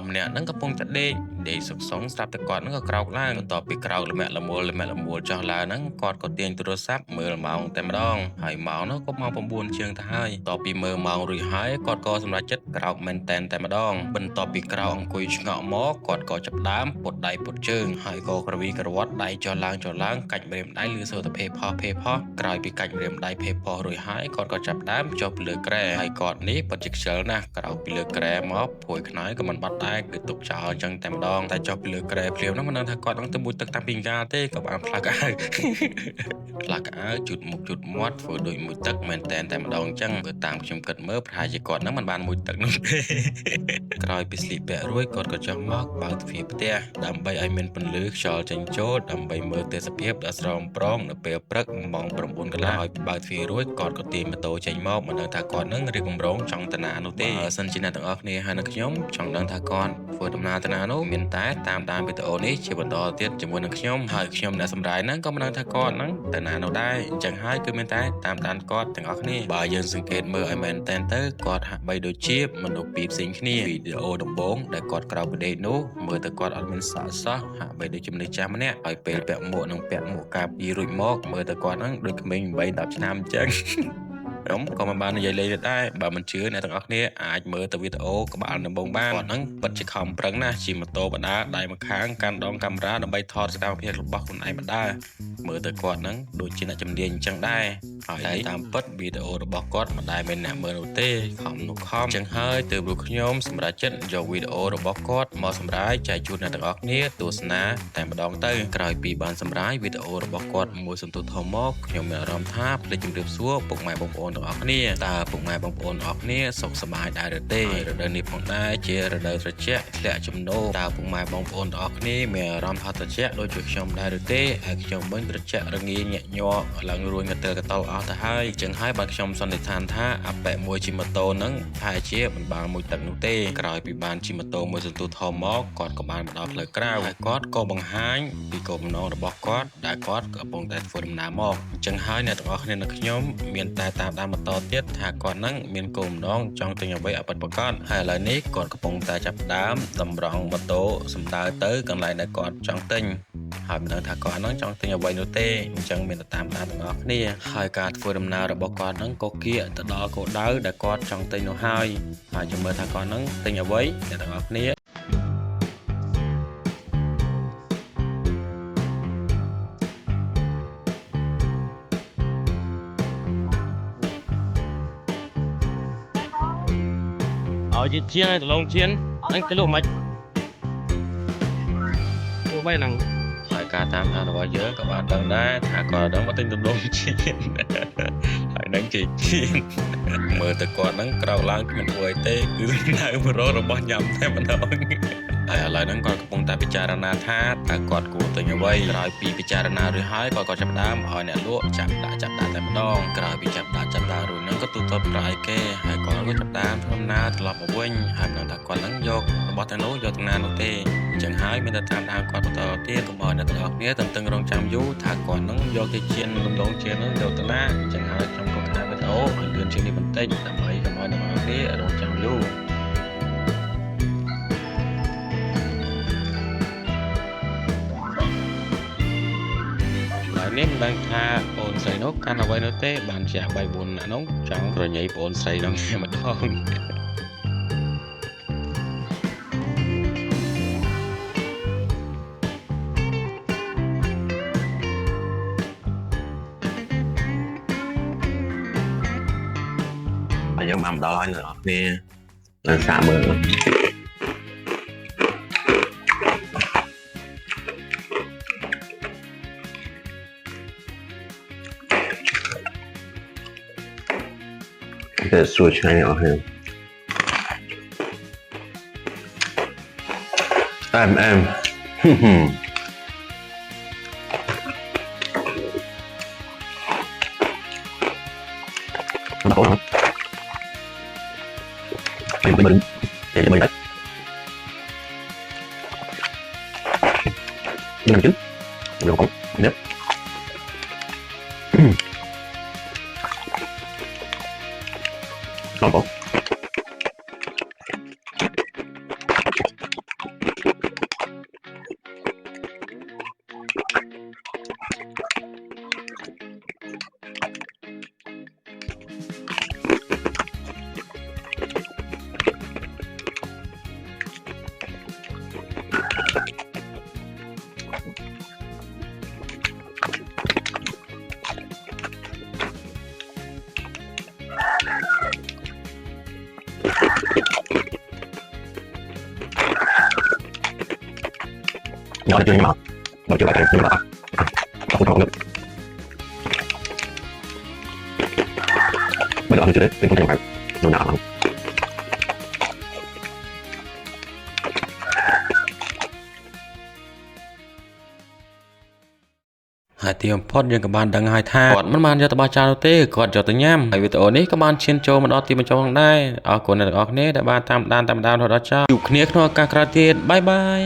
ម្នាក់ហ្នឹងកំពុងតែដេកសុកសុងស្រាប់តែគាត់ហ្នឹងក៏ក្រោកឡើងបន្ទាប់ពីក្រោកល្មាក់ល្មូលចុះឡើងហ្នឹងគាត់ក៏ទាញទូរស័ព្ទមើលម៉ោងតែម្ដងហើយម៉ោងនោះក៏ម៉ោង9ជាងទៅហើយបន្ទាប់ពីមើលម៉ោងរួចហើយគាត់ក៏សម្រេចចិត្តក្រោកមែនតែម្ដងបន្ទាប់ពីក្រោកអង្គុយឆ្ងក់មកគាត់ក៏ចាប់ដើមពុតដៃពុតជើងហើយក៏ក្រវីក្រវត្តដៃចុះឡើងកាច់ម្រាមដៃលឺសូរតែភេផោះក្រោយពីកាច់ម្រាមដៃភេផោះរួចហើយគាត់ក៏ចាប់ដើមចុះពីលើគ្រែហើយគាត់នេះពិតជាខ្ជិលណាស់ក្រោកពីលើគ្រែមកព្រួយខ្នើយក៏មិនបាត់ដែរគឺទុកចោលអញ្ចឹងតែម្ដងតែចុះពីលើគ្រែភ្លាមហ្នឹងមិនដឹងថាគាត់នឹងទៅមួយទឹកតាំងពីកាលទេក៏បានផ្លាស់កៅជូតមុខជូតមាត់ធ្វើដូចមួយទឹកមែនតែម្ដងអញ្ចឹងបើតាមខ្ញុំគិតមើលប្រហែលជាគាត់ហ្នឹងមិនបានមួយទឹកនោះទេក្រោយពីស្លៀកពាក់រួចគាត់ក៏ចុះមកបើកទ្វារផ្ទះដើម្បីឲ្យមានពន្លឺខ្យល់ចេញចូលដើម្បីមើលទេសភាពដ៏ស្រស់ប្រងនៅពេលព្រឹកម៉ោង 9 កន្លះឲ្យបើកទ្វាររួចគាត់ក៏ទាញម៉ូតូចេញមកមិនដឹងថាគាត់នឹងរៀបបំរងចង់ទៅណានោះទេបើសិនជាអ្នកទាំងអស់គ្នាហើយនឹងខ្ញុំចង់ដឹងថាគាត់ធ្វើដំណើរទៅណានោះមានតែតាមដានវីដេអូនេះជាបន្តទៀតជាមួយនឹងខ្ញុំហើយខ្ញុំអ្នកសម្រាយហ្នឹងក៏មិនដឹងថាគាត់ហ្នឹងទៅណានោះដែរអញ្ចឹងហើយគឺមានតែតាមដានគាត់ទាំងអស់គ្នាបើយើងសង្កេតមើលឲ្យមែនតែនទៅគាត់ហាក់បីដូចជាមនុស្សពីរផ្សេងគ្នាវីដេអូដំបូងដែលគាត់ក្រោកពីដេកនោះមើលទៅគាត់អត់មានសក់សោះហាក់បីដូចជាមនុស្សចាស់ម្នាក់ហើយពេលពាក់មួកនឹងពាក់មួកកាពីរួចមកមើលទៅគាត់ហ្នឹងដូចក្មេង8-10ឆ្នាំអញ្ចឹងខ្ញុំក៏មិនបាននិយាយលេងដែរបើមិនជឿអ្នកទាំងអស់គ្នាអាចមើលទៅវីដេអូក្បាលដំបូងបានគាត់ហ្នឹងពិតជាខំប្រឹងណាស់ជិះម៉ូតូបដាដៃម្ខាងកាន់ដងកាមេរ៉ាដើម្បីថតសកម្មភាពរបស់ខ្លួនឯងបដាមើលទៅគាត់ហ្នឹងដូចជាអ្នកជំនាញអញ្ចឹងដែរហើយតាមពិតវីដេអូរបស់គាត់មិនដែលមានអ្នកមើលនោះទេខំអញ្ចឹងហើយទើបលោកខ្ញុំសម្រាប់ចិត្តយកវីដេអូរបស់គាត់មកសម្រាយចែកជូនអ្នកទាំងអស់គ្នាទស្សនាតែម្ដងទៅក្រោយពីបានសម្រាយវីដេអូរបស់គាត់មួយសន្ទុះធំមកខ្ញុំមានអារម្មណ៍ថាភ្លេចជម្រាបសួរពុកម៉ែបងប្អូនទាំងអស់គ្នាតើពុកម៉ែបងប្អូនទាំងអស់គ្នាសុខសប្បាយដែរឬទេរដូវនេះផងដែរជារដូវត្រជាក់ធ្លាក់ជំនោរតើពុកម៉ែបងប្អូនទាំងអស់គ្នាមានអារម្មណ៍ថាត្រជាក់ដូចជាខ្ញុំដែរឬទេហើយខ្ញុំវិញត្រជាក់រងាញាក់ញ័រឡើងរួញកតលកតល់អស់ទៅហើយអញ្ចឹងហើយបាទខ្ញុំសន្និដ្ឋានថាអប៉ែមួយជិះម៉ូតូហ្នឹងប្រហែលជាមិនបានមួយទឹកនោះទេក្រោយពីបានជិះម៉ូតូមួយសន្ទុះធំមកគាត់ក៏បានមកដល់ផ្លូវក្រៅហើយគាត់ក៏បង្ហាញពីគោលបំណងរបស់គាត់ដែលគាត់កំពុងតែធ្វើដំណើរមកអញ្ចឹងហើយអ្នកទាំងអស់គ្នានិងខ្ញុំមានតែតាមដានបន្តទៀតថាគាត់ហ្នឹងមានគោលបំណងចង់ទិញអ្វីឲ្យពិតប្រាកដហើយឥឡូវនេះគាត់កំពុងតែចាប់ផ្ដើមតម្រង់ម៉ូតូសម្ដៅទៅកន្លែងដែលគាត់ចង់ទិញហើយមិនដឹងថាគាត់ហ្នឹងចង់ទិញអ្វីនោះទេអញ្ចឹងមានតែតាមដានទាំងអស់គ្នាហើយការធ្វើដំណើររបស់គាត់ហ្នឹងក៏គៀកទៅដល់គោលដៅដែលគាត់ចង់ទិញនោះហើយចាំមើលថាគាត់ហ្នឹងទិញអ្វីអ្នកទាំងអស់គ្នាឲ្យជាជាងឲ្យដលងជៀនហ្នឹងទៅលក់មិនធ្វើបែបហ្នឹងហើយការតាមដានរបស់យើងក៏បានដឹងដែរថាគាត់ហ្នឹងមកទិញដលងជៀនហើយនឹងជាជៀនមើលទៅគាត់ហ្នឹងក្រោកឡើងគ្មានអីទេគឺនៅប្រោរបស់ញ៉ាំតែម្ដងហើយឥឡូវហ្នឹងគាត់កំពុងតែពិចារណាថាតើគាត់គួរទិញអ្វីក្រោយពីពិចារណារួចហើយគាត់ក៏ចាប់ផ្ដើមឲ្យអ្នកលក់ចាប់ដាក់តែម្ដងក្រោយពីចាប់ដាក់រួចហ្នឹងក៏ទូទាត់ប្រាយគេហើយគាត់ក៏ចាប់ផ្ដើមធ្វើដំណើរត្រឡប់មកវិញហើយមិនដឹងថាគាត់ហ្នឹងយករបស់ទាំងនោះយកទាំងណានោះទេអញ្ចឹងហើយមានតែតាមដានគាត់បន្តទៀតកុំឲ្យអ្នកទាំងអស់គ្នាតឹងរង់ចាំយូរថាគាត់ហ្នឹងយកទៅជៀនរំដងជៀនហ្នឹងយកទៅណាអញ្ចឹងហើយខ្ញុំក៏ថាវីដេអូឲ្យលឿនជាងនេះបន្តិចដើម្បីកុំឲ្យអ្នកទាំងអស់គ្នារង់ចាំយូរនេះមិនដឹងថាបងស្រីនោះកាន់អ្វីនោះទេបានជា3-4នាក់នោះចង់ប្រញ៉ៃបងស្រីនោះម្ដងយើងបានមកដល់ហើយអ្នកនរគ្នានៅសាកមើលតែសួរឆ្ងាញ់អស់ហ្នឹងអែមអមិន nhỏ là chưa nhưng mà nó chưa lại nhưng mà không còn nữa bây giờ chưa đấy nên không thể phải nó nặng lắm ហើយទីបំផុតយើងក៏បានដឹងហើយថាគាត់មិនបានយកទៅបោះចោលទេគាត់យកទៅញ៉ាំហើយវីដេអូនេះក៏បានឈានចូលមកដល់ទីបញ្ចប់ផងដែរអរគុណអ្នកទាំងអស់គ្នាដែលបានតាមដានរហូតដល់ចប់ជួបគ្នាក្នុងឱកាសក្រោយទៀតបាយបាយ